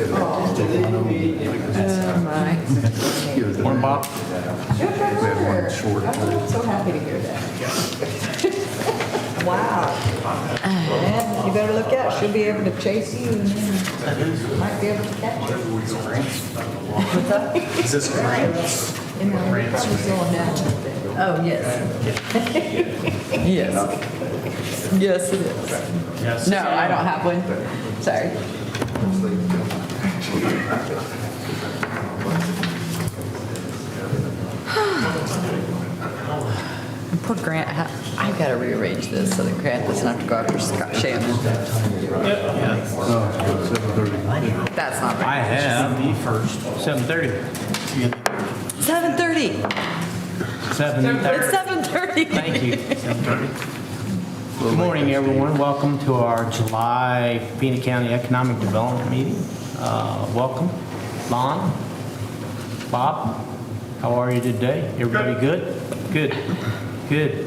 My. One box. I'm so happy to hear that. Wow. And you better look out, she'll be able to chase you and then might be able to catch you. What's that? Is this grants? You know, you're probably slowing down a little bit. Oh, yes. Yes. Yes, it is. Yes. No, I don't have one. Sorry. Poor Grant, I've got to rearrange this so that Grant doesn't have to go after Scott Shannon. That's not I right. have the first 7:30. 7:30. 7:30. It's 7:30. Thank you. 7:30. Good morning, everyone. Welcome to our July Pena County Economic Development meeting. Welcome. Lon, Bob, how are you today? Everybody good? Good. Good.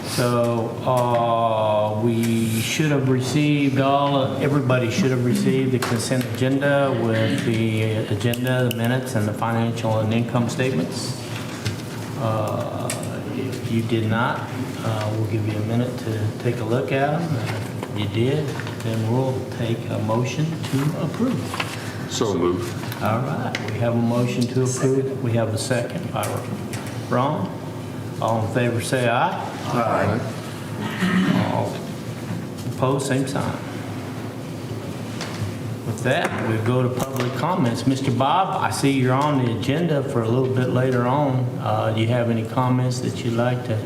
So we should have received everybody should have received the consent agenda with the agenda, the minutes, and the financial and income statements. If you did not, we'll give you a minute to take a look at them. If you did, then we'll take a motion to approve. So moved. All right, we have a motion to approve. We have a second by Ron. All in favor say aye. Aye. All opposed, same sign. With that, we go to public comments. Mr. Bob, I see you're on the agenda for a little bit later on. Do you have any comments that you'd like to? I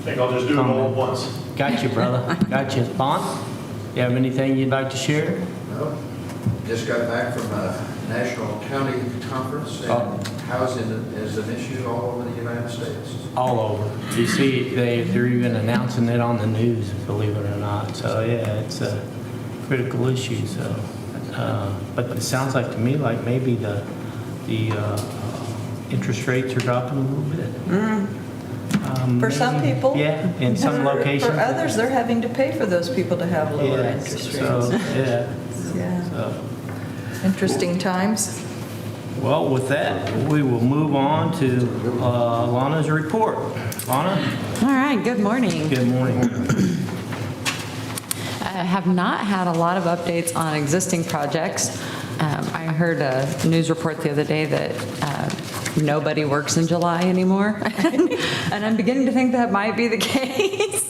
think I'll just do it all at once. Got you, brother. Got you. Bond, you have anything you'd like to share? No, just got back from a national county conference, and housing is an issue all over the United States. All over. You see, they're even announcing it on the news, believe it or not. So yeah, it's a critical issue. So, but it sounds like to me like maybe the interest rates are dropping a little bit. For some Maybe. people. Yeah, in some locations. For others, they're having to pay for those people to have lower Yeah, interest so, rates. yeah. Yeah. So, Interesting times. well, with that, we will move on to Lana's report. Lana, All right, good morning. good morning. I have not had a lot of updates on existing projects. I heard a news report the other day that nobody works in July anymore, and I'm beginning to think that might be the case.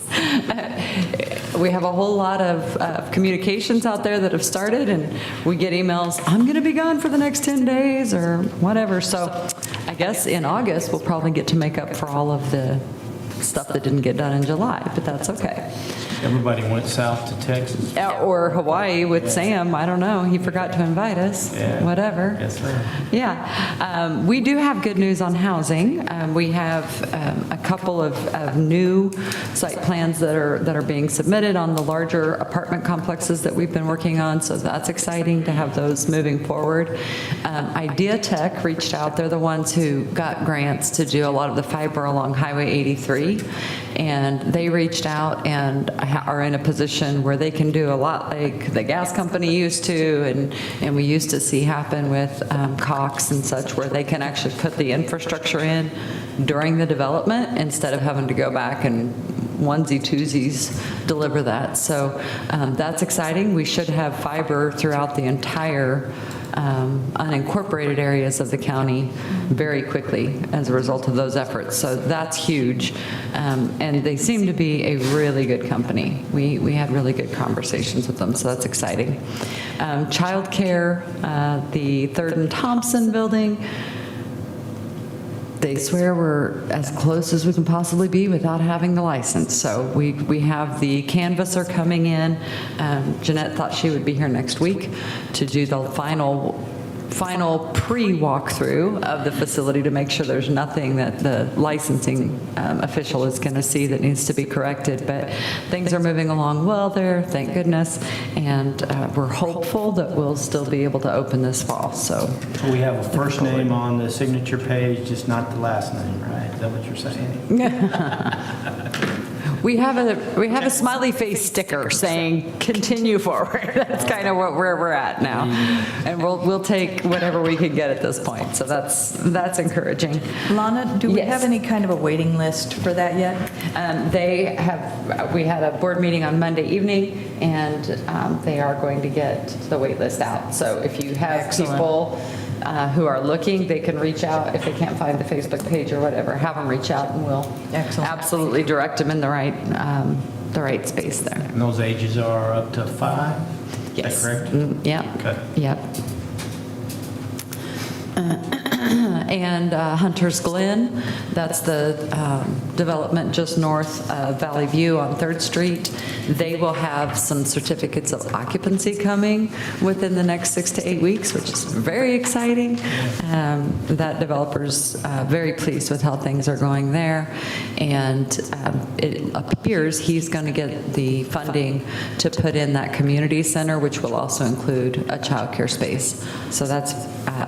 We have a whole lot of communications out there that have started, and we get emails, I'm going to be gone for the next 10 days or whatever. So I guess in August, we'll probably get to make up for all of the stuff that didn't get done in July, but that's okay. Everybody went south to Texas. Or Hawaii with Sam, I don't know, he forgot to invite us, Yeah. whatever. Yes, sir. Yeah, we do have good news on housing. We have a couple of new site plans that are being submitted on the larger apartment complexes that we've been working on, so that's exciting to have those moving forward. Idea Tech reached out, they're the ones who got grants to do a lot of the fiber along Highway 83, and they reached out and are in a position where they can do a lot like the gas company used to, and we used to see happen with Cox and such, where they can actually put the infrastructure in during the development instead of having to go back and onesie-twosies deliver that. So that's exciting. We should have fiber throughout the entire unincorporated areas of the county very quickly as a result of those efforts. So that's huge. And they seem to be a really good company. We had really good conversations with them, so that's exciting. Childcare, the 3rd and Thompson building, they swear we're as close as we can possibly be without having the license. So we have the canvasser coming in. Jeanette thought she would be here next week to do the final pre-walkthrough of the facility to make sure there's nothing that the licensing official is going to see that needs to be corrected. But things are moving along well there, thank goodness, and we're hopeful that we'll still be able to open this fall. So We have a first name on the signature page, just not the last name, right? Is that what you're saying? We have a smiley face sticker saying, continue forward. That's kind of where we're at now. And we'll take whatever we can get at this point. So that's encouraging. Lana, do we Yes. have any kind of a waiting list for that yet? We had a board meeting on Monday evening, and they are going to get the wait list out. So if you have Excellent. people who are looking, they can reach out. If they can't find the Facebook page or whatever, have them reach out, and we'll Excellent. absolutely direct them in the right space there. And those ages are up to 5? Is Yes. that correct? Yep. Okay. Yep. And Hunter's Glen, that's the development just north of Valley View on 3rd Street. They will have some certificates of occupancy coming within the next 6 to 8 weeks, which is very exciting. That developer's very pleased with how things are going there. And it appears he's going to get the funding to put in that community center, which will also include a childcare space. So that's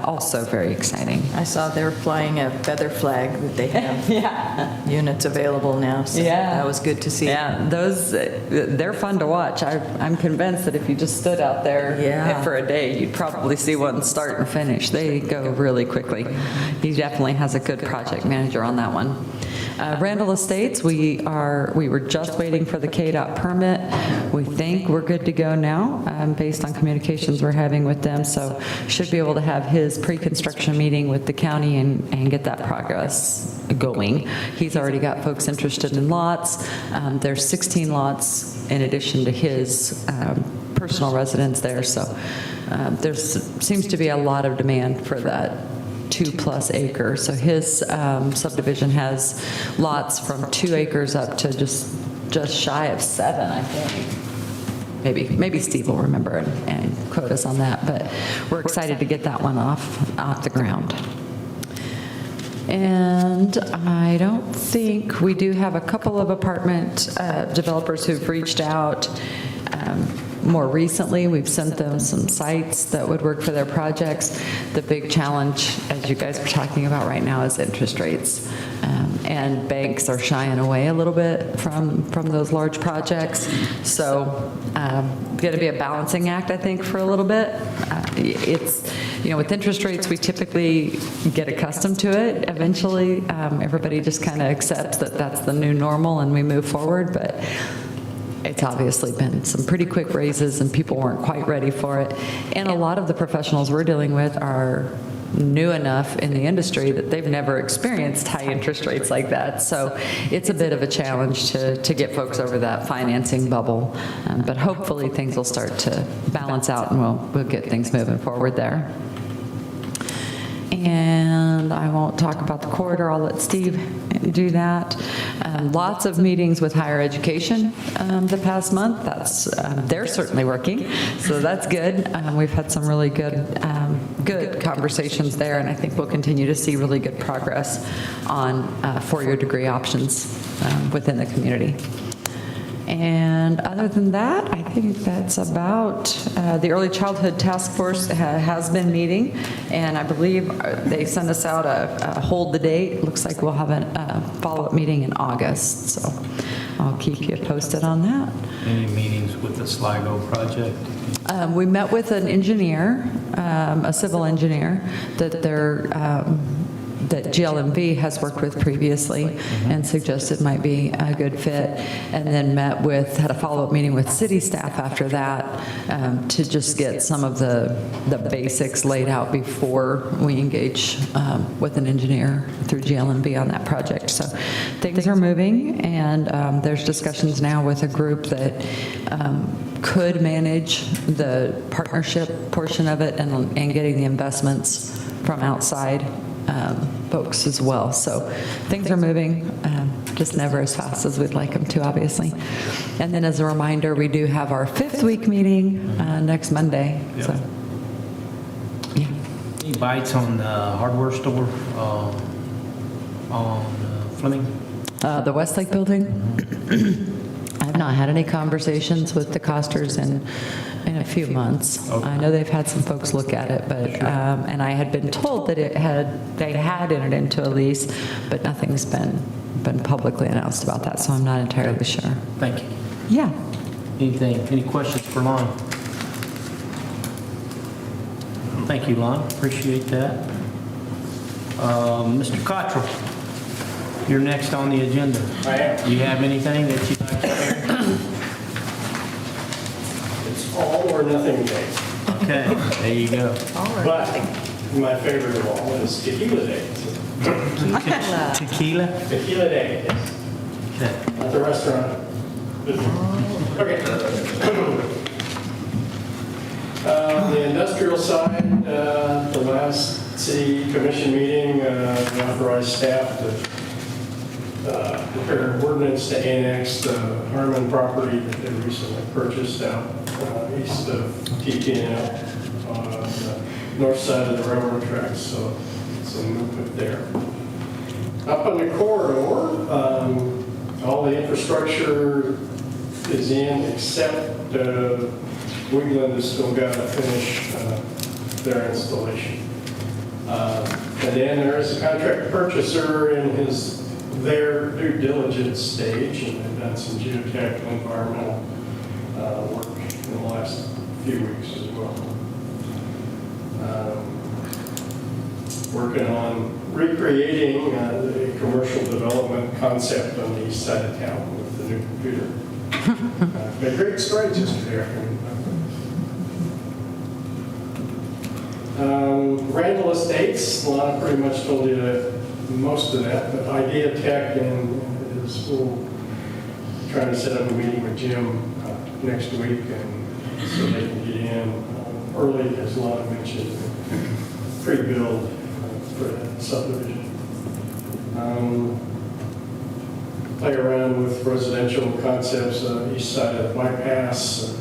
also very exciting. I saw they were flying a feather flag that they have units available now, so Yeah. that was good to see. Yeah, those, they're fun to watch. I'm convinced that if you just stood out there Yeah. for a day, you'd probably see one start and finish. They go really quickly. He definitely has a good project manager on that one. Randall Estates, we were just waiting for the KDOT permit. We think we're good to go now, based on communications we're having with them. So should be able to have his pre-construction meeting with the county and get that progress going. He's already got folks interested in lots. There's 16 lots in addition to his personal residence there. So there seems to be a lot of demand for that 2+ acre. So his subdivision has lots from 2 acres up to just shy of 7, I think. Maybe Steve will remember and quote us on that, but we're excited to get that one off the ground. And I don't think, we do have a couple of apartment developers who've reached out. More recently, we've sent them some sites that would work for their projects. The big challenge, as you guys are talking about right now, is interest rates. And banks are shying away a little bit from those large projects. So going to be a balancing act, I think, for a little bit. It's, with interest rates, we typically get accustomed to it. Eventually, everybody just kind of accepts that that's the new normal and we move forward. But it's obviously been some pretty quick raises and people weren't quite ready for it. And a lot of the professionals we're dealing with are new enough in the industry that they've never experienced high interest rates like that. So it's a bit of a challenge to get folks over that financing bubble. But hopefully things will start to balance out and we'll get things moving forward there. And I won't talk about the corridor. I'll let Steve do that. Lots of meetings with higher education the past month. They're certainly working, so that's good. We've had some really good conversations there, and I think we'll continue to see really good progress on four-year degree options within the community. And other than that, I think that's about, the Early Childhood Task Force has been meeting, and I believe they sent us out a hold the date. Looks like we'll have a follow-up meeting in August, so I'll keep you posted on that. Any meetings with the Sligo project? We met with an engineer, a civil engineer, that GLMV has worked with previously and suggested might be a good fit, and then had a follow-up meeting with city staff after that to just get some of the basics laid out before we engage with an engineer through GLMV on that project. So things are moving, and there's discussions now with a group that could manage the partnership portion of it and getting the investments from outside folks as well. So things are moving, just never as fast as we'd like them to, obviously. And then as a reminder, we do have our 5th week meeting next Monday. Yep. So, yeah. Any bites on the hardware store on Fleming? The Westlake building? I've not had any conversations with the Costers in a few months. Okay. I know they've had some folks look at it, but and I had been told that they had entered into a lease, but nothing's been been publicly announced about that, so I'm not entirely sure. Thank you. Yeah. Any questions for Lon? Thank you, Lon. Appreciate that. Mr. Cottrell, you're next on the agenda. I am. Do you have anything that you'd like to share? It's all or nothing day. Okay, there you go. But my favorite of all is tequila day. Tequila? Tequila day, yes. Okay. At the restaurant. Okay. The industrial side, the last city commission meeting, we authorized staff to prepare an ordinance to annex the Harmon property that they recently purchased out east of TTN on the north side of the railroad tracks, so some movement there. Up on the corridor, all the infrastructure is in except Wigland has still got to finish their installation. And then there is a contract purchaser in their due diligence stage, and they've done some geotech and environmental work in the last few weeks as well. Working on recreating the commercial development concept on the east side of town with the new computer. Made great strides yesterday afternoon. Randall Estates, Lana pretty much told you most of that, but Idea Tech is trying to set up a meeting with Jim next week, and so they can get in early, as Lana mentioned, pre-build for that subdivision. Play around with residential concepts on the east side of the bypass.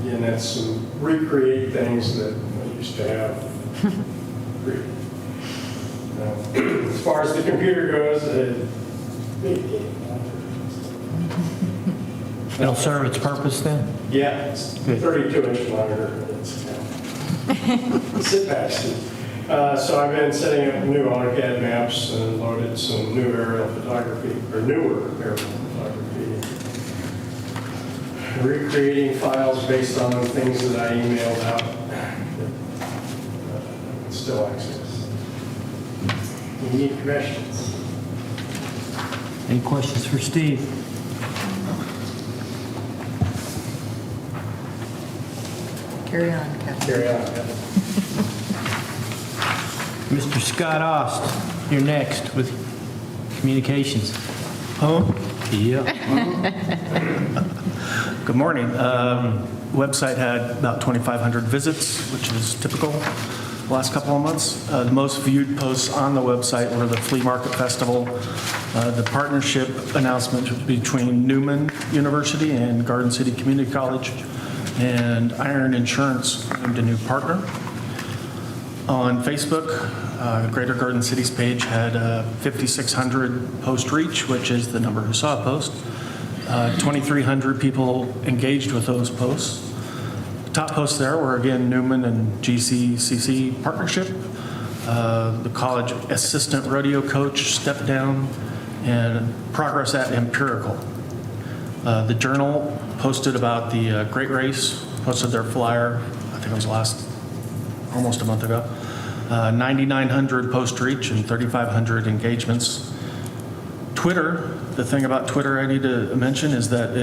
Again, that's some recreate things that we used to have. As far as the computer goes, It'll serve its purpose then? yeah, it's 32-inch monitor. Sit back, Steve. So I've been setting up new AutoCAD maps and loaded some new aerial photography, or newer aerial photography. Recreating files based on things that I emailed out that still access. Any questions? Any questions for Steve? Carry on, Kathy. Carry on. Mr. Scott Ost, you're next with communications. Huh? Yeah. Good morning. Website had about 2,500 visits, which is typical the last couple of months. The most viewed posts on the website were the Flea Market Festival, the partnership announcement between Newman University and Garden City Community College, and Iron Insurance named a new partner. On Facebook, Greater Garden City's page had 5,600 post reach, which is the number who saw a post. 2,300 people engaged with those posts. The top posts there were again Newman and GCCC partnership, the college assistant rodeo coach step down, and progress at Empirical. The Journal posted about the Great Race, posted their flyer, I think it was almost a month ago. 9,900 post reach and 3,500 engagements. Twitter, the thing about Twitter I need to mention is that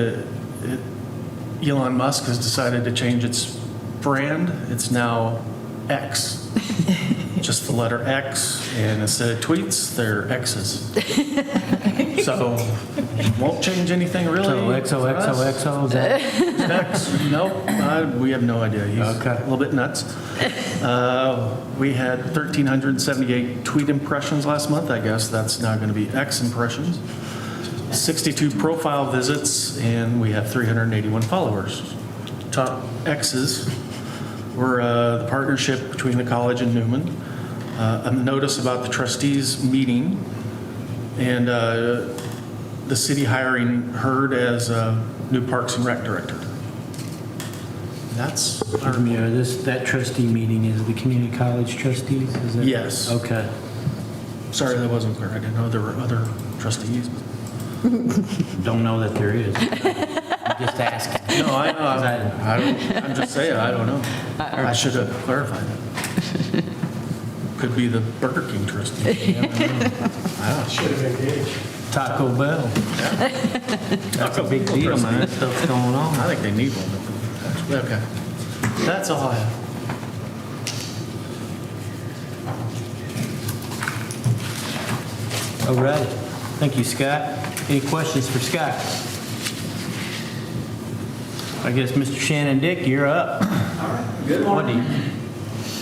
Elon Musk has decided to change its brand. It's now X. Just the letter X, and instead of tweets, they're X's. So, won't change anything really. So XOXOXO, is that? X? Nope, we have no idea. He's Okay. a little bit nuts. We had 1,378 tweet impressions last month. I guess that's now going to be X impressions. 62 profile visits, and we have 381 followers. Top X's were the partnership between the college and Newman, a notice about the trustees meeting, and the city hiring Hurd as new Parks and Rec director. That's our That trustee meeting is the community college trustees, is it? Yes. Okay. Sorry, that wasn't clear. I didn't know there were other trustees. Don't know that there is. I'm just asking. No, I know. I'm just saying, I don't know. I should have clarified that. Could be the Burger King trustee. Should have engaged. Taco Bell. That's a big deal, man. That stuff's going on. I think they need one. Actually, okay. That's all I have. All right. Thank you, Scott. Any questions for Scott? I guess Mr. Shannon Dick, you're up. All right, good morning.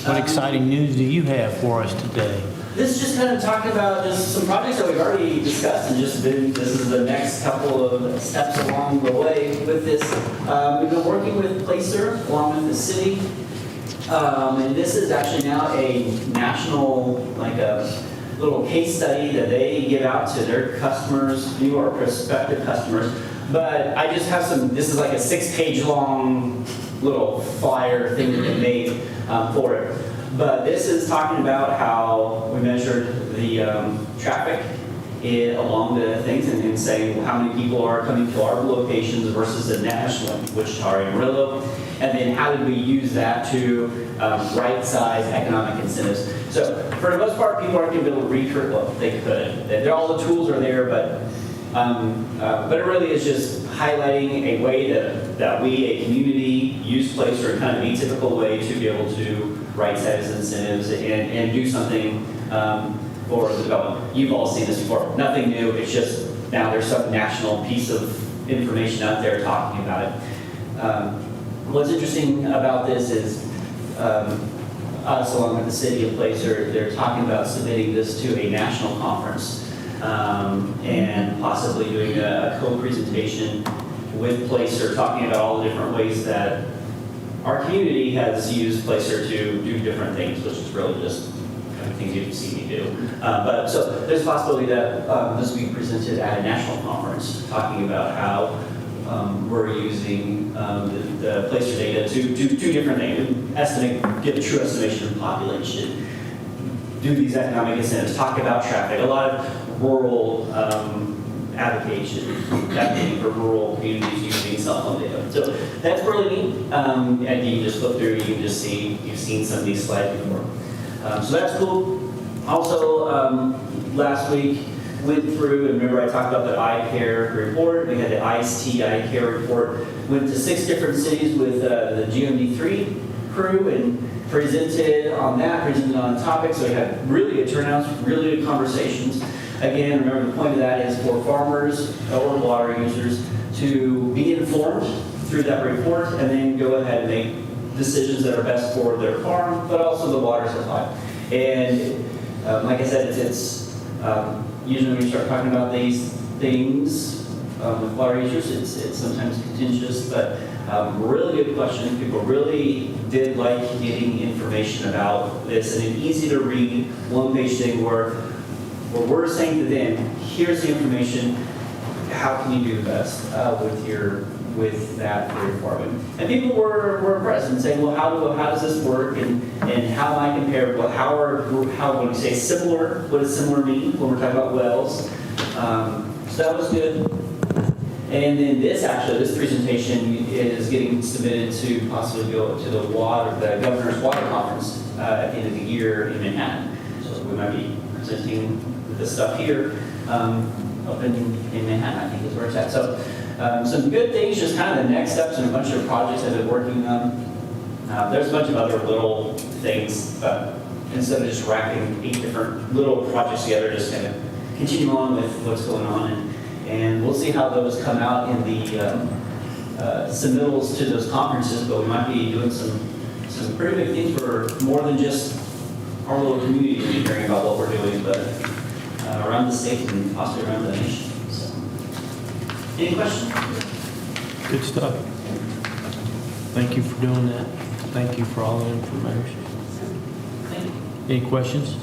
What exciting news do you have for us today? This is just kind of talking about just some projects that we've already discussed and just been, this is the next couple of steps along the way with this. We've been working with Placer along with the city. And this is actually now a national, like a little case study that they give out to their customers, new or prospective customers. But I just have some, this is like a 6-page long little flyer thing that they made for it. But this is talking about how we measured the traffic along the things and saying how many people are coming to our locations versus the national, Wichita or Amarillo. And then how did we use that to right-size economic incentives. So for the most part, people aren't going to be able to recruit, well, they could. All the tools are there, but it really is just highlighting a way that we, a community, use Placer in kind of a typical way to be able to right-size incentives and do something for the development. You've all seen this before. Nothing new. It's just now there's some national piece of information out there talking about it. What's interesting about this is us, along with the city of Placer, they're talking about submitting this to a national conference. And possibly doing a co-presentation with Placer, talking about all the different ways that our community has used Placer to do different things, which is really just kind of things you've seen me do. But so there's a possibility that this will be presented at a national conference, talking about how we're using the Placer data to do two different things: get a true estimation of population, do these economic incentives, talk about traffic, a lot of rural advocating for rural communities using cell phone data. So that's really neat. And you can just look through, you can just see, you've seen some of these slides before. So that's cool. Also, last week, went through, and remember I talked about the eye care report. We had the ICE-T eye care report. Went to 6 different cities with the GMD3 crew and presented on that, presented on the topic. So we had really good turnouts, really good conversations. Again, remember the point of that is for farmers or water users to be informed through that report and then go ahead and make decisions that are best for their farm, but also the water supply. And like I said, it's usually when you start talking about these things with water users, it's sometimes contentious, but really good question. People really did like getting information about this, and an easy to read one-page thing where we're saying to them, here's the information, how can you do the best with that for your farming? And people were impressed and saying, well, how does this work, and how am I compared? Well, how when we say similar, what does similar mean when we're talking about wells? So that was good. And then this presentation is getting submitted to possibly go to the Governor's Water Conference at the end of the year in Manhattan. So we might be presenting this stuff here up in Manhattan, I think is where it's at. So some good things, just kind of the next steps in a bunch of projects I've been working on. There's a bunch of other little things, but instead of just wrapping 8 different little projects together, just kind of continue on with what's going on. And we'll see how those come out in the submittals to those conferences, but we might be doing some pretty big things for more than just our little community to be hearing about what we're doing, but around the state and possibly around the nation. So, any questions? Good stuff. Thank you for doing that. Thank you for all the information. Thank you. Any questions?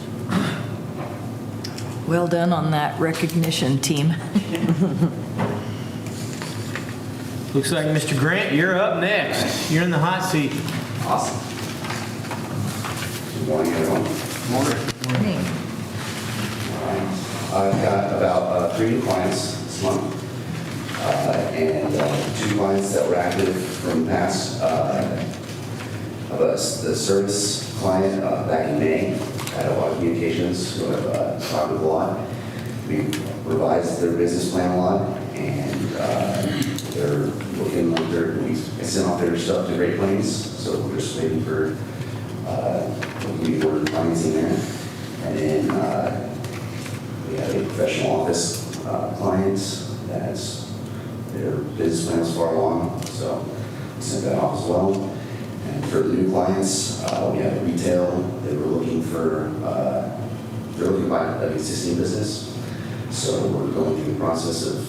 Well done on that recognition, team. Looks like Mr. Grant, you're up next. You're in the hot seat. Awesome. Good morning, everyone. Morning. I've got about 3 new clients this month, and 2 clients that were active from past. Of us, the service client back in May had a lot of communications, who have talked a lot. We revised their business plan a lot, and they're looking like we sent off their stuff to Great Plains, so we're just waiting for we order financing there. And then we have a professional office client that's their business plan is far along, so we sent that off as well. And for the new clients, we have a retail. They were looking for, they're looking to buy an existing business. So we're going through the process of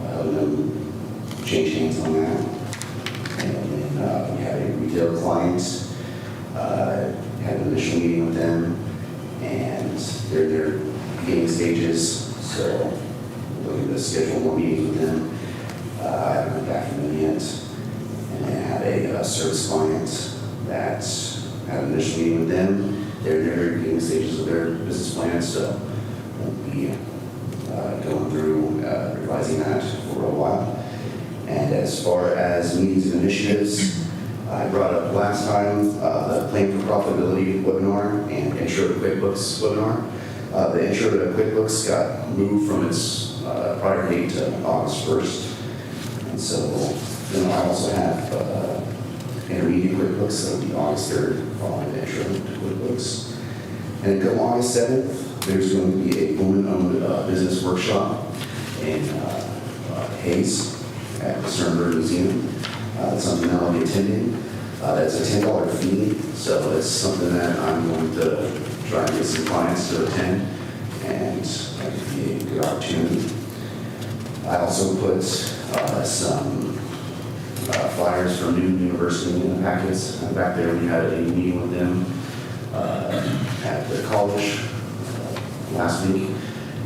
having them change hands on that. And then we had a retail client, had an initial meeting with them, and they're in their beginning stages. So we're looking to schedule more meetings with them. I haven't heard back from them yet. And then had a service client that had an initial meeting with them. They're in their beginning stages of their business plan, so we'll be going through revising that for a while. And as far as meetings and initiatives, I brought up last time the Plan for Profitability webinar and Intro to QuickBooks webinar. The Intro to QuickBooks got moved from its prior date to August 1st. And so then I also have intermediate QuickBooks, that'll be August 3rd, following the Intro to QuickBooks. And come August 7th, there's going to be a woman-owned business workshop in Hayes at the Sternberg Museum. That's something that I'll be attending. That's a $10 fee, so it's something that I'm going to try and get some clients to attend, and that could be a good opportunity. I also put some flyers from Newton University in the packets. Back there, we had a meeting with them at the college last week,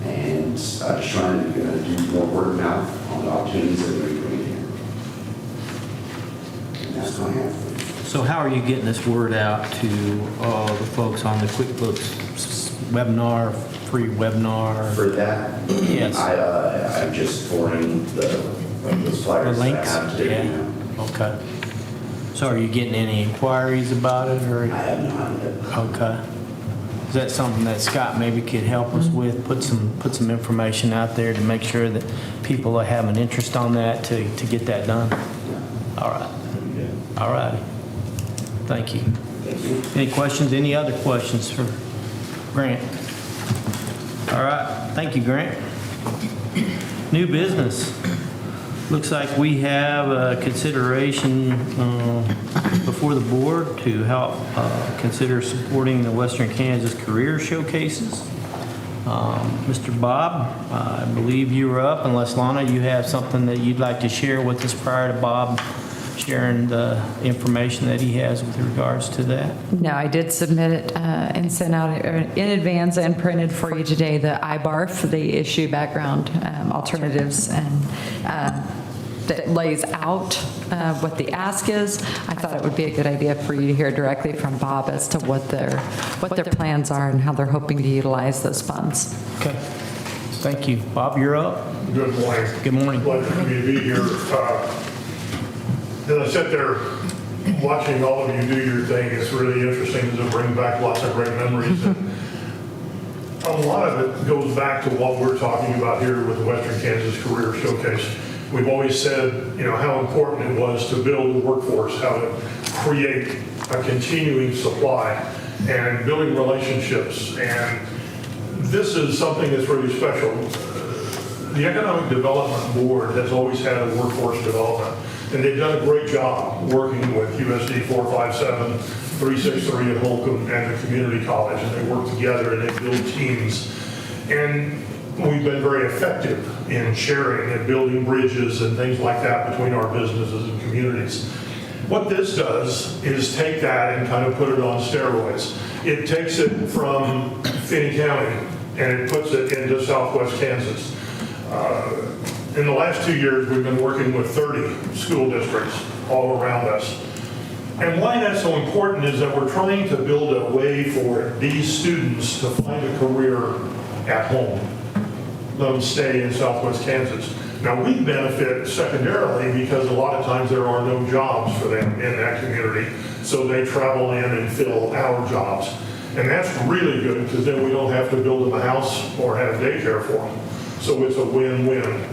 and just trying to do more word of mouth on the opportunities that we're bringing here. And that's what I have. So how are you getting this word out to the folks on the QuickBooks webinar, free webinar? For that, Yes. I'm just forwarding those flyers The that I links? have today. Yeah. Okay. So are you getting any inquiries about it, or? I have no idea. Okay. Is that something that Scott maybe could help us with? Put some information out there to make sure that people have an interest on that to get that done? All right. All righty. Thank you. Any questions? Any other questions for Grant? All right. Thank you, Grant. New business. Looks like we have a consideration before the board to help consider supporting the Western Kansas Career Showcases. Mr. Bob, I believe you were up, unless Lana, you have something that you'd like to share with us prior to Bob sharing the information that he has with regards to that. No, I did submit it and sent out in advance and printed for you today the IBARF, the issue background alternatives, and that lays out what the ask is. I thought it would be a good idea for you to hear directly from Bob as to what their plans are and how they're hoping to utilize those funds. Okay. Thank you. Bob, you're up. Good morning. Good morning. Pleasure for me to be here. As I sit there watching all of you do your thing, it's really interesting because it brings back lots of great memories. And a lot of it goes back to what we're talking about here with the Western Kansas Career Showcase. We've always said, how important it was to build a workforce, how to create a continuing supply and building relationships. And this is something that's really special. The Economic Development Board has always had a workforce development, and they've done a great job working with USD 457, 363 at Holcomb and the community college, and they work together and they build teams. And we've been very effective in sharing and building bridges and things like that between our businesses and communities. What this does is take that and kind of put it on steroids. It takes it from Finney County and it puts it into Southwest Kansas. In the last 2 years, we've been working with 30 school districts all around us. And why that's so important is that we're trying to build a way for these students to find a career at home. Let them stay in Southwest Kansas. Now, we benefit secondarily because a lot of times there are no jobs for them in that community, so they travel in and fill our jobs. And that's really good because then we don't have to build them a house or have daycare for them. So it's a win-win.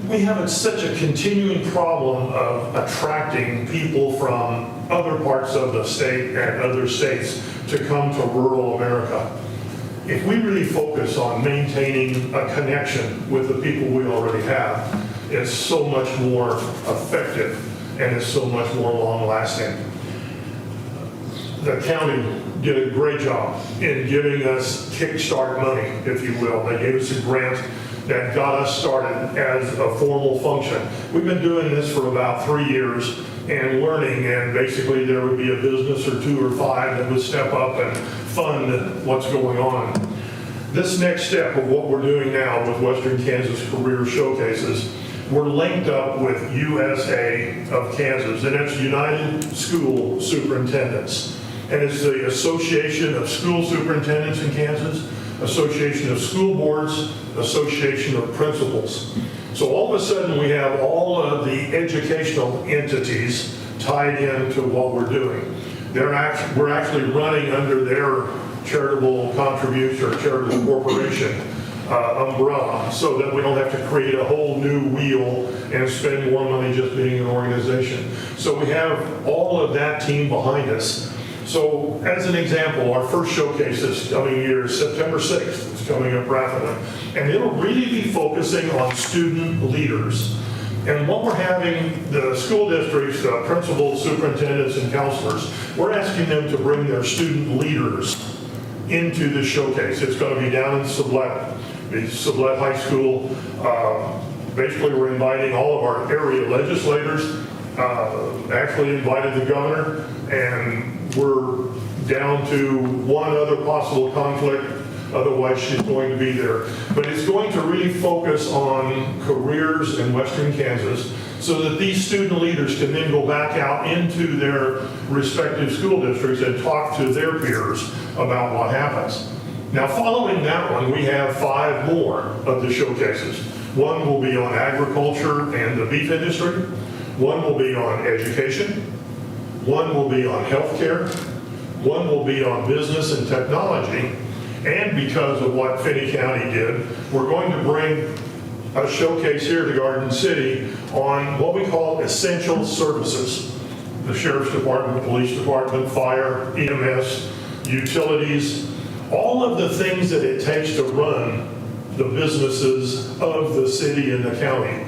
We have such a continuing problem of attracting people from other parts of the state and other states to come to rural America. If we really focus on maintaining a connection with the people we already have, it's so much more effective and it's so much more long-lasting. The county did a great job in giving us kickstart money, if you will. They gave us a grant that got us started as a formal function. We've been doing this for about 3 years and learning, and basically there would be a business or 2 or 5 that would step up and fund what's going on. This next step of what we're doing now with Western Kansas Career Showcases, we're linked up with USA of Kansas, and it's United School Superintendents. And it's the Association of School Superintendents in Kansas, Association of School Boards, Association of Principals. So all of a sudden we have all of the educational entities tied into what we're doing. We're actually running under their charitable contribution or charitable corporation umbrella, so that we don't have to create a whole new wheel and spend more money just being an organization. So we have all of that team behind us. So as an example, our first showcase this coming year is September 6th. It's coming up rapidly. And it'll really be focusing on student leaders. And what we're having, the school districts, principals, superintendents, and counselors, we're asking them to bring their student leaders into this showcase. It's going to be down in Sublette High School. Basically, we're inviting all of our area legislators, actually invited the governor, and we're down to one other possible conflict. Otherwise, she's going to be there. But it's going to really focus on careers in Western Kansas so that these student leaders can then go back out into their respective school districts and talk to their peers about what happens. Now, following that one, we have 5 more of the showcases. One will be on agriculture and the beef industry. One will be on education. One will be on healthcare. One will be on business and technology. And because of what Finney County did, we're going to bring a showcase here to Garden City on what we call essential services. The Sheriff's Department, Police Department, Fire, EMS, utilities, all of the things that it takes to run the businesses of the city and the county.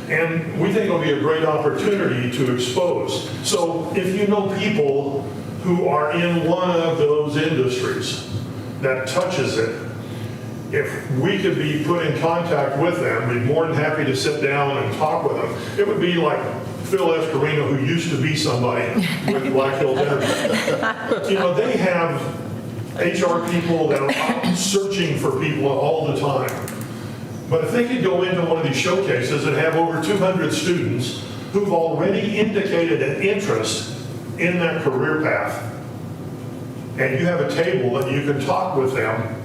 And we think it'll be a great opportunity to expose. So if you know people who are in one of those industries that touches it, if we could be put in contact with them, we'd be more than happy to sit down and talk with them. It would be like Phil Escarino, who used to be somebody with Black Hills Energy. You know, they have HR people that are out searching for people all the time. But if they could go into one of these showcases and have over 200 students who've already indicated an interest in that career path, and you have a table that you can talk with them,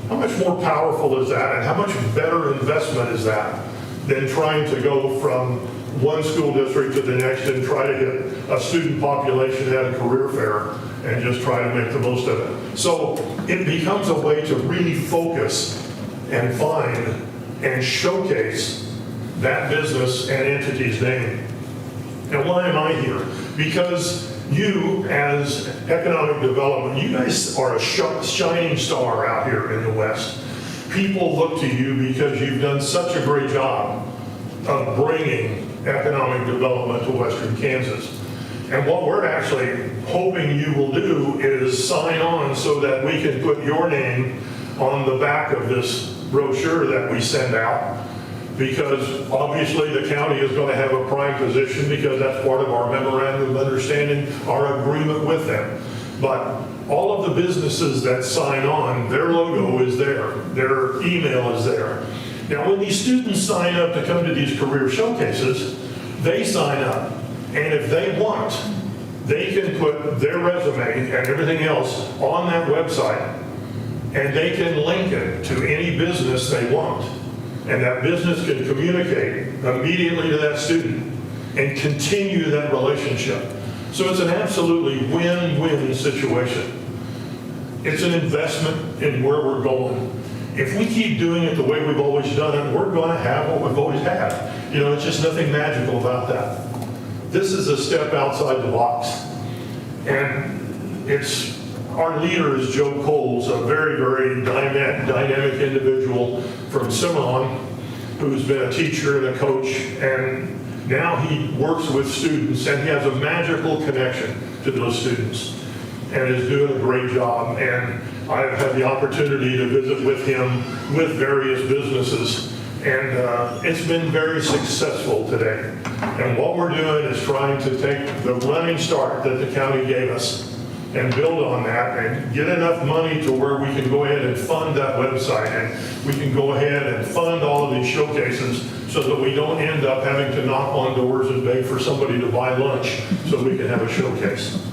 how much more powerful is that, and how much better investment is that than trying to go from one school district to the next and try to hit a student population at a career fair and just try to make the most of it. So it becomes a way to really focus and find and showcase that business and entity's name. Now, why am I here? Because you, as economic development, you guys are a shining star out here in the West. People look to you because you've done such a great job of bringing economic development to Western Kansas. And what we're actually hoping you will do is sign on so that we can put your name on the back of this brochure that we send out, because obviously the county is going to have a prime position because that's part of our memorandum of understanding, our agreement with them. But all of the businesses that sign on, their logo is there, their email is there. Now, when these students sign up to come to these career showcases, they sign up. And if they want, they can put their resume and everything else on that website. and they can link it to any business they want. And that business can communicate immediately to that student and continue that relationship. So it's an absolutely win-win situation. It's an investment in where we're going. If we keep doing it the way we've always done it, we're going to have what we've always had. You know, it's just nothing magical about that. This is a step outside the box. And our leader is Joe Coles, a very, very dynamic individual from Cimarron, who's been a teacher and a coach, and now he works with students, and he has a magical connection to those students, and is doing a great job. And I've had the opportunity to visit with him with various businesses, and it's been very successful today. And what we're doing is trying to take the running start that the county gave us and build on that and get enough money to where we can go ahead and fund that website, and we can go ahead and fund all of these showcases so that we don't end up having to knock on doors and beg for somebody to buy lunch so we can have a showcase.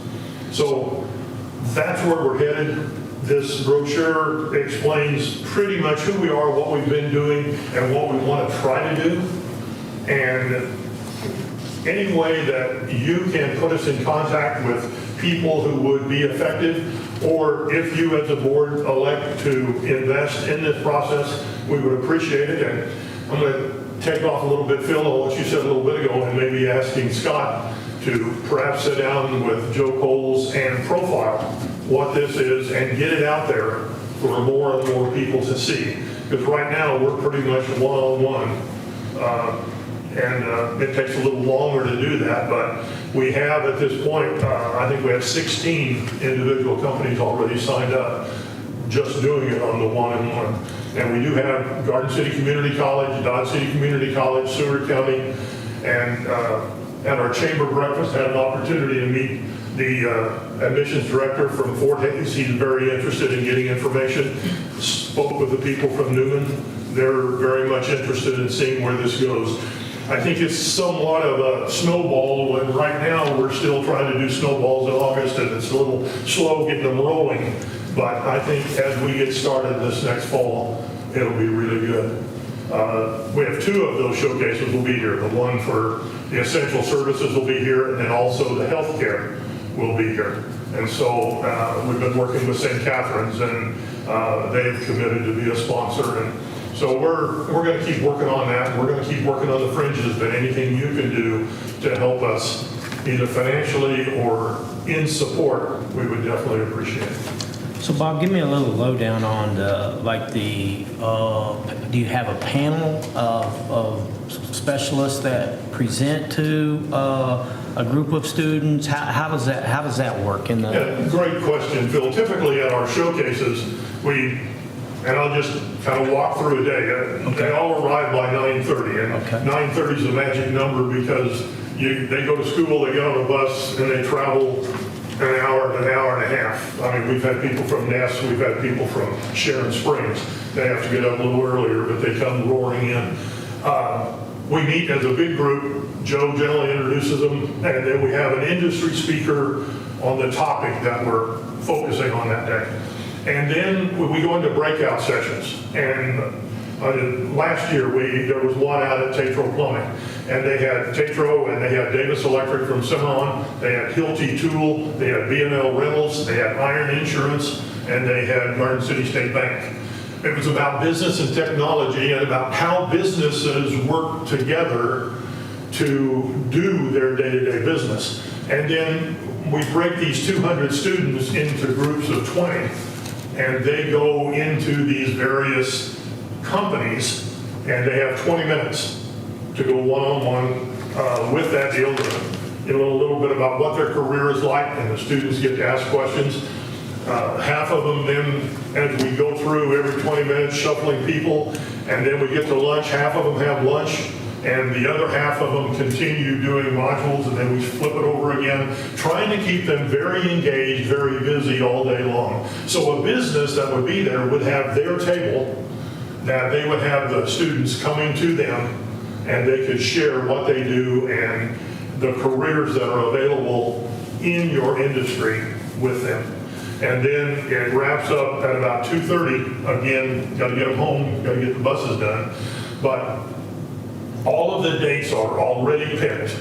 So that's where we're headed. This brochure explains pretty much who we are, what we've been doing, and what we want to try to do. And any way that you can put us in contact with people who would be effective, or if you as a board elect to invest in this process, we would appreciate it. And I'm going to take off a little bit, Phil, on what you said a little bit ago, and maybe asking Scott to perhaps sit down with Joe Coles and profile what this is and get it out there for more and more people to see. Because right now we're pretty much one-on-one, and it takes a little longer to do that, but we have at this point, I think we have 16 individual companies already signed up just doing it on the one-on-one. And we do have Garden City Community College, Dodge City Community College, Seward County, and at our chamber breakfast had an opportunity to meet the admissions director from Fort Hays. He's very interested in getting information. Spoke with the people from Newman. They're very much interested in seeing where this goes. I think it's somewhat of a snowball when right now we're still trying to do snowballs in August and it's a little slow getting them rolling. But I think as we get started this next fall, it'll be really good. We have 2 of those showcases will be here. The one for the essential services will be here, and then also the healthcare will be here. And so we've been working with St. Catherine's, and they've committed to be a sponsor. And so we're going to keep working on that. We're going to keep working on the fringes, but anything you can do to help us either financially or in support, we would definitely appreciate it. So Bob, give me a little lowdown on do you have a panel of specialists that present to a group of students? How does that work? Yeah, great question, Phil. Typically at our showcases, and I'll just kind of walk through a day. They all arrive by 9:30, and 9:30 is a magic number because they go to school, they get on a bus, and they travel an hour and a half. I mean, we've had people from Ness, we've had people from Sharon Springs. They have to get up a little earlier, but they come roaring in. We meet as a big group. Joe generally introduces them, and then we have an industry speaker on the topic that we're focusing on that day. And then we go into breakout sessions. And last year, there was one out at Tetro Plumbing. And they had Tetro, and they had Davis Electric from Cimarron. They had Hilti Tool. They had B&L Rentals. They had Iron Insurance. And they had Garden City State Bank. It was about business and technology and about how businesses work together to do their day-to-day business. And then we break these 200 students into groups of 20. And they go into these various companies, and they have 20 minutes to go one-on-one with that deal, to know a little bit about what their career is like, and the students get to ask questions. Half of them then, as we go through every 20 minutes, shuffling people, and then we get to lunch, half of them have lunch, and the other half of them continue doing modules, and then we flip it over again, trying to keep them very engaged, very busy all day long. So a business that would be there would have their table, that they would have the students coming to them, and they could share what they do and the careers that are available in your industry with them. And then it wraps up at about 2:30. Again, got to get them home, got to get the buses done. But all of the dates are already picked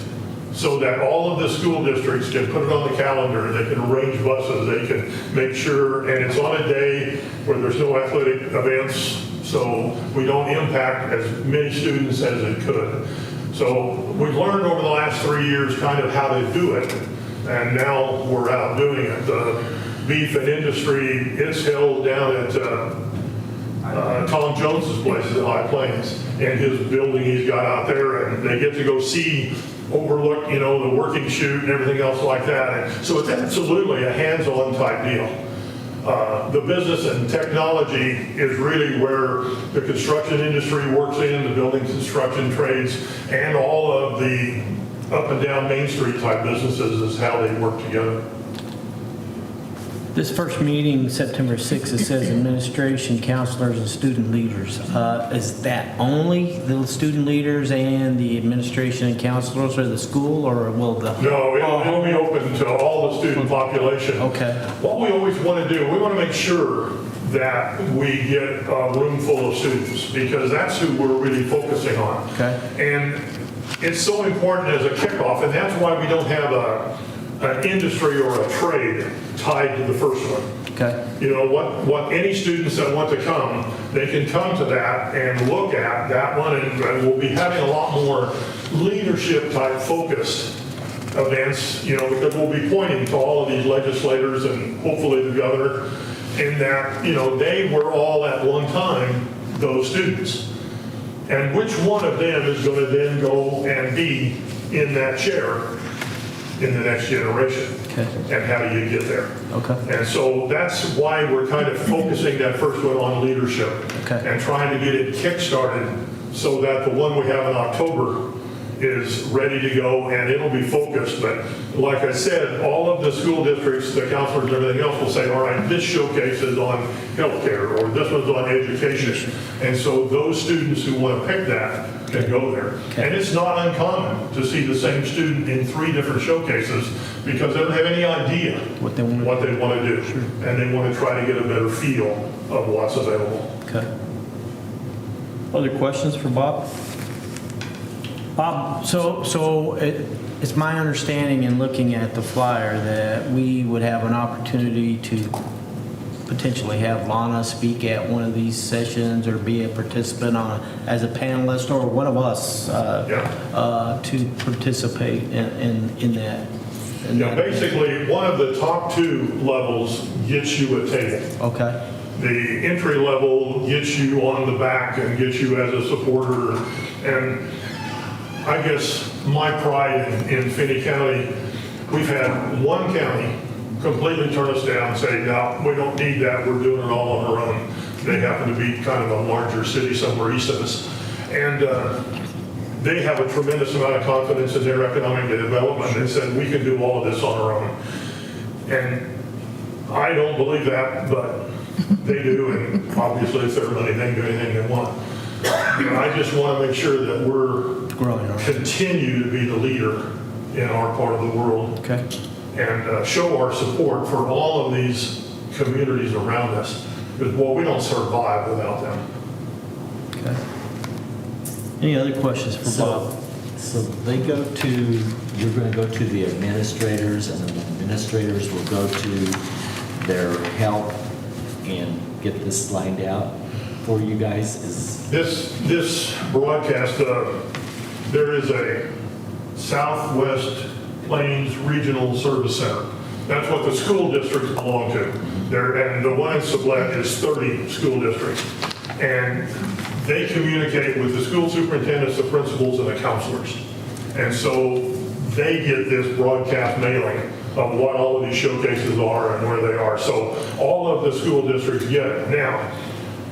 so that all of the school districts can put it on the calendar. They can arrange buses, they can make sure, and it's on a day where there's no athletic events, so we don't impact as many students as it could. So we've learned over the last 3 years kind of how to do it, and now we're out doing it. The beef and industry is held down at Tom Jones's place at High Plains, and his building he's got out there, and they get to go see, overlook, you know, the working chute and everything else like that. And so it's absolutely a hands-on type deal. The business and technology is really where the construction industry works in, the building construction trades, and all of the up and down Main Street type businesses is how they work together. This first meeting, September 6th, it says administration, counselors, and student leaders. Is that only the student leaders and the administration and counselors of the school, or will the... No, it'll be open to all the student population. Okay. What we always want to do, we want to make sure that we get a room full of students, because that's who we're really focusing on. Okay. And it's so important as a kickoff, and that's why we don't have an industry or a trade tied to the first one. Okay. You know, what any students that want to come, they can come to that and look at that one, and we'll be having a lot more leadership type focused events, you know, because we'll be pointing to all of these legislators and hopefully the governor, in that, you know, they were all at one time those students. And which one of them is going to then go and be in that chair in the next generation? Okay. And how do you get there? Okay. And so that's why we're kind of focusing that first one on leadership. Okay. And trying to get it kick-started so that the one we have in October is ready to go and it'll be focused. But like I said, all of the school districts, the counselors and everything else will say, all right, this showcase is on healthcare or this one's on education. And so those students who want to pick that can go there. Okay. And it's not uncommon to see the same student in 3 different showcases because they don't have any idea What they want to do. Sure. And they want to try to get a better feel of what's available. Okay. Other questions for Bob? Bob, so it's my understanding in looking at the flyer that we would have an opportunity to potentially have Lana speak at one of these sessions or be a participant as a panelist or one of us to participate in that. Basically, one of the top 2 levels gets you a table. Okay. The entry level gets you on the back and gets you as a supporter. And I guess my pride in Finney County, we've had one county completely turn us down and say, no, we don't need that, we're doing it all on our own. They happen to be kind of a larger city somewhere east of us. And they have a tremendous amount of confidence in their economic development. They said, we can do all of this on our own. And I don't believe that, but they do, and obviously it's their money, they can do anything they want. I just want to make sure that we're continue to be the leader in our part of the world. Okay. And show our support for all of these communities around us. Because, well, we don't survive without them. Okay. Any other questions for Bob? So they go to, you're going to go to the administrators, and the administrators will go to their help and get this lined out for you guys? This broadcast, there is a Southwest Plains Regional Service Center. That's what the school districts belong to. And the one in Sublette is 30 school districts. And they communicate with the school superintendents, the principals, and the counselors. And so they get this broadcast mailing of what all of these showcases are and where they are. So all of the school districts get it. Now,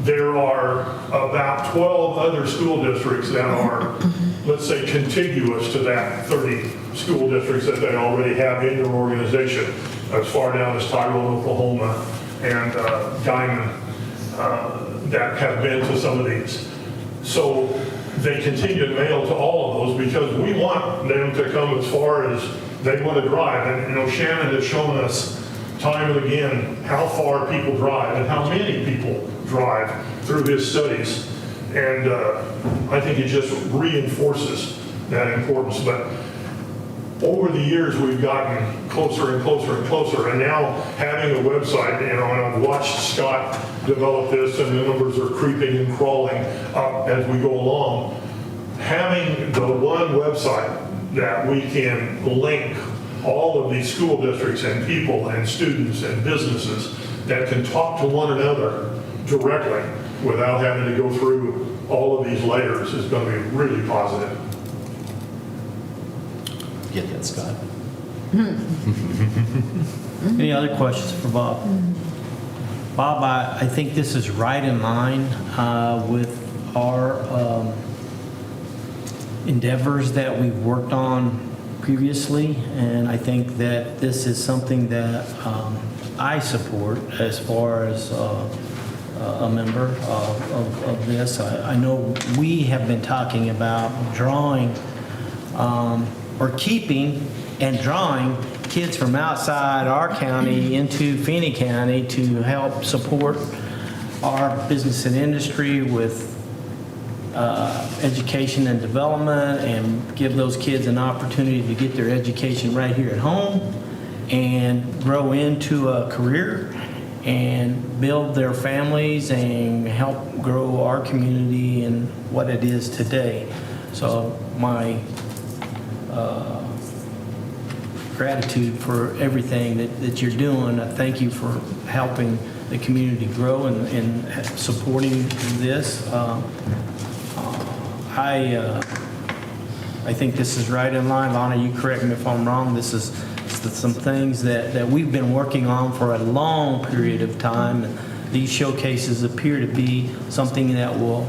there are about 12 other school districts that are, let's say, contiguous to that 30 school districts that they already have in their organization, as far down as Tyrone, Oklahoma, and Diamond, that have been to some of these. So they continue to mail to all of those because we want them to come as far as they want to drive. And, you know, Shannon has shown us time and again how far people drive and how many people drive through his studies. And I think it just reinforces that importance. But over the years, we've gotten closer and closer and closer. And now having a website, and I've watched Scott develop this, and the numbers are creeping and crawling up as we go along. Having the one website that we can link all of these school districts and people and students and businesses that can talk to one another directly without having to go through all of these layers is going to be really positive. Get that, Scott? Any other questions for Bob? Bob, I think this is right in line with our endeavors that we've worked on previously, and I think that this is something that I support as far as a member of this. I know we have been talking about drawing or keeping and drawing kids from outside our county into Feeney County to help support our business and industry with education and development, and give those kids an opportunity to get their education right here at home and grow into a career and build their families and help grow our community and what it is today. So my gratitude for everything that you're doing. I thank you for helping the community grow and supporting this. I think this is right in line. Lana, you correct me if I'm wrong. This is some things that we've been working on for a long period of time. And these showcases appear to be something that will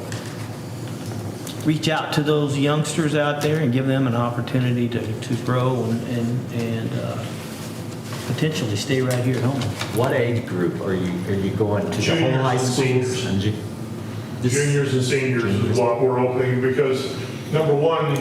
reach out to those youngsters out there and give them an opportunity to grow and potentially stay right here at home. What age group are you going to? The whole high schools? And Juniors and seniors is what we're opening, because number one,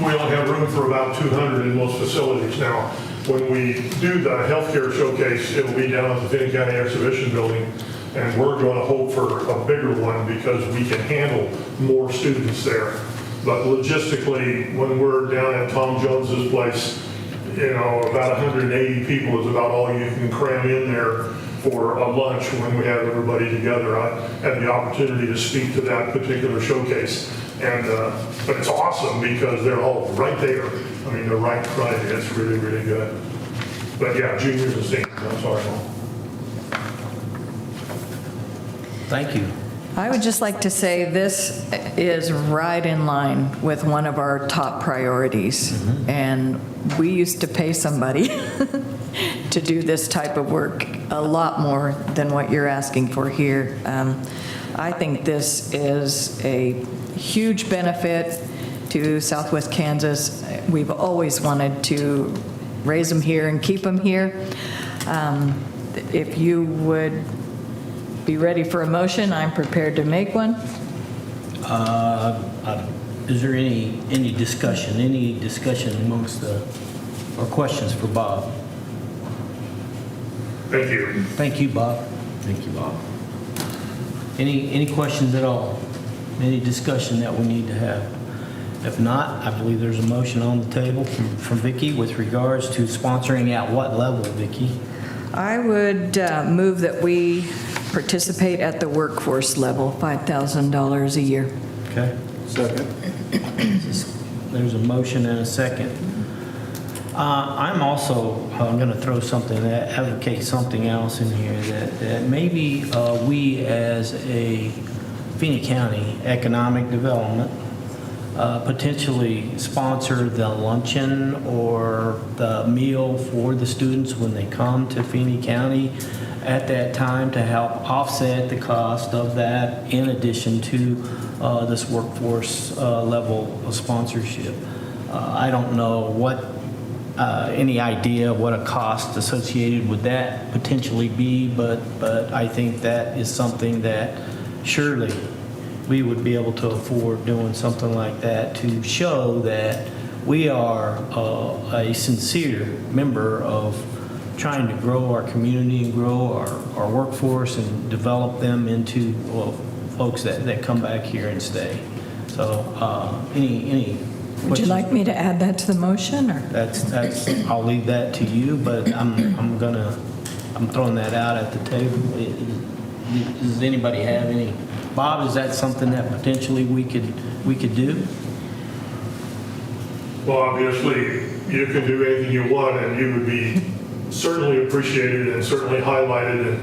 we only have room for about 200 in most facilities. Now, when we do the healthcare showcase, it'll be down at the Feeney County Exhibition Building, and we're going to hope for a bigger one because we can handle more students there. But logistically, when we're down at Tom Jones's place, about 180 people is about all you can cram in there for a lunch when we have everybody together. I had the opportunity to speak to that particular showcase, and but it's awesome because they're all right there. I mean, they're right in front of you. It's really, really good. But yeah, juniors and seniors, I'm sorry, Mom. Thank you. I would just like to say this is right in line with one of our top priorities. And we used to pay somebody to do this type of work a lot more than what you're asking for here. I think this is a huge benefit to Southwest Kansas. We've always wanted to raise them here and keep them here. If you would be ready for a motion, I'm prepared to make one. Is there any discussion? Any discussion amongst or questions for Bob? Thank you. Thank you, Bob. Thank you, Bob. Any questions at all? Any discussion that we need to have? If not, I believe there's a motion on the table from Vicki with regards to sponsoring at what level, Vicki? I would move that we participate at the workforce level, $5,000 a year. Okay. Second. There's a motion and a second. I'm also going to throw something, advocate something else in here that maybe we as a Feeney County Economic Development potentially sponsor the luncheon or the meal for the students when they come to Feeney County at that time to help offset the cost of that in addition to this workforce level of sponsorship. I don't know what any idea what a cost associated with that potentially be, but I think that is something that surely we would be able to afford doing something like that to show that we are a sincere member of trying to grow our community and grow our workforce and develop them into, well, folks that come back here and stay. So, any Would you questions? like me to add that to the motion, or? That's, I'll leave that to you, but I'm throwing that out at the table. Does anybody have any? Bob, is that something that potentially we could do? Well, obviously, you can do anything you want, and you would be certainly appreciated and certainly highlighted.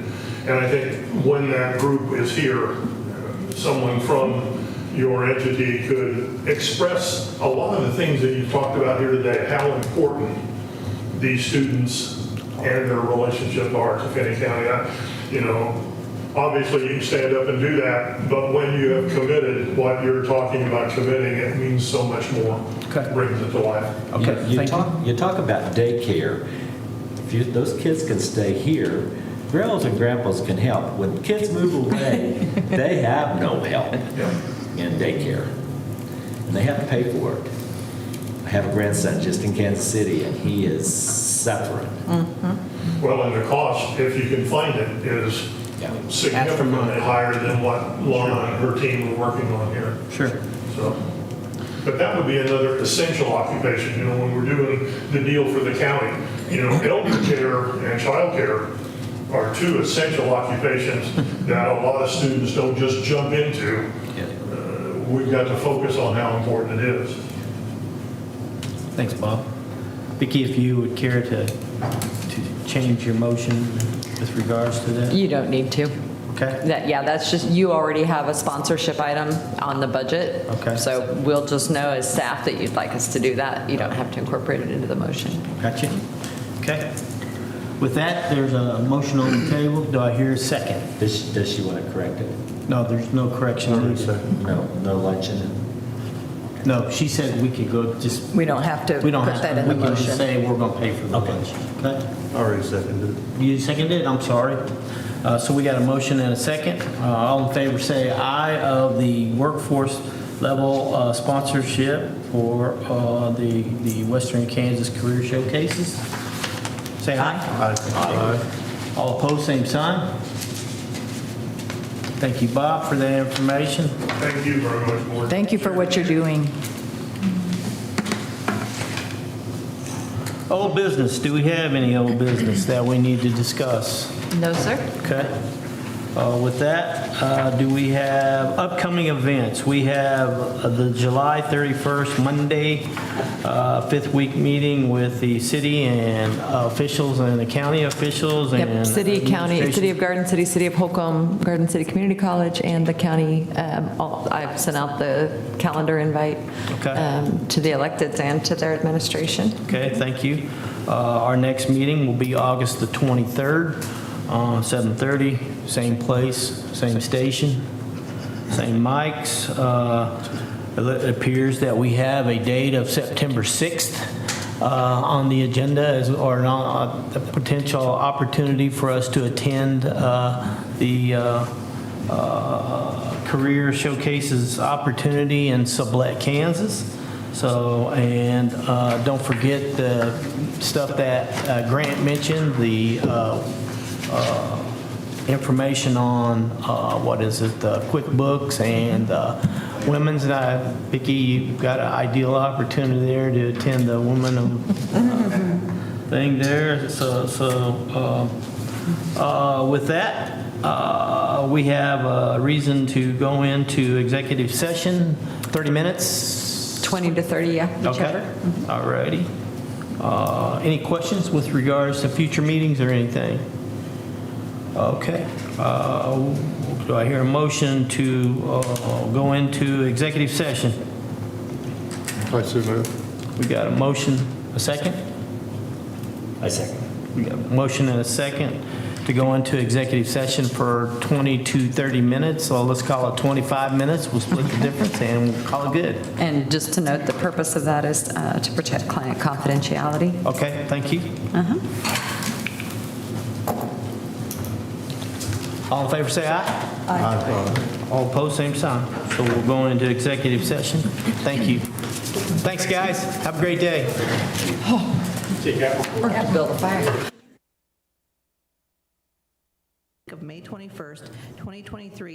And I think when that group is here, someone from your entity could express a lot of the things that you talked about here today, how important these students and their relationship are to Finney County. Obviously, you can stand up and do that, but when you have committed what you're talking about committing, it means so much more. Okay. Brings it to life. Okay, thank you. You talk about daycare. If those kids can stay here, grandmas and grandpas can help. When kids move away, they have no help in daycare. And they have to pay for it. I have a grandson just in Kansas City, and he is suffering. Well, and the cost, if you can find it, is significantly higher than what Lana and her team are working on here. Sure. So, but that would be another essential occupation, when we're doing the deal for the county. Elder care and child care are two essential occupations that a lot of students don't just jump into. We've got to focus on how important it is. Thanks, Bob. Vicki, if you would care to change your motion with regards to that? You don't need to. Okay. That's just, you already have a sponsorship item on the budget. Okay. So we'll just know as staff that you'd like us to do that. You don't have to incorporate it into the motion. Gotcha. Okay. With that, there's a motion on the table. Do I hear a second? Does she want to correct it? No, there's no correction needed. No luncheon? No, she said we could go just, We don't have to we don't put have that to, in the we can just motion. say we're going to pay for the lunch. Okay? Already seconded. You seconded it? I'm sorry. So we got a motion and a second. All in favor say aye of the workforce level sponsorship for the Western Kansas Career Showcases. Say aye. Aye. All opposed, same sign. Thank you, Bob, for that information. Thank you very much, Board. Thank you for what you're doing. Old business, do we have any old business that we need to discuss? No, sir. Okay. With that, do we have upcoming events? We have the July 31st, Monday, fifth week meeting with the city and officials and the county officials and Yep, city, county, administration. city of Garden City, city of Holcomb, Garden City Community College, and the county. I've sent out the calendar invite Okay. to the electeds and to their administration. Okay, thank you. Our next meeting will be August the 23rd, 7:30, same place, same station, same mics. It appears that we have a date of September 6th on the agenda or a potential opportunity for us to attend the Career Showcases opportunity in Sublette, Kansas. So, and don't forget the stuff that Grant mentioned, the information on, QuickBooks and women's. Vicki, you've got an ideal opportunity there to attend the women thing there. So with that, we have a reason to go into executive session, 30 minutes. 20 to 30, yeah, whichever. Okay, all righty. Any questions with regards to future meetings or anything? Okay. Do I hear a motion to go into executive session? I so move. We got a motion, a second? I second. We got a motion and a second to go into executive session for 20 to 30 minutes. So let's call it 25 minutes. We'll split the difference and we'll call it good. And just to note, the purpose of that is to protect client confidentiality. Okay, thank you. All in favor, say aye. Aye. All opposed, same sign. So we'll go into executive session. Thank you. Thanks, guys. Have a great day. We're going to have to build a fire. of May 21st, 2023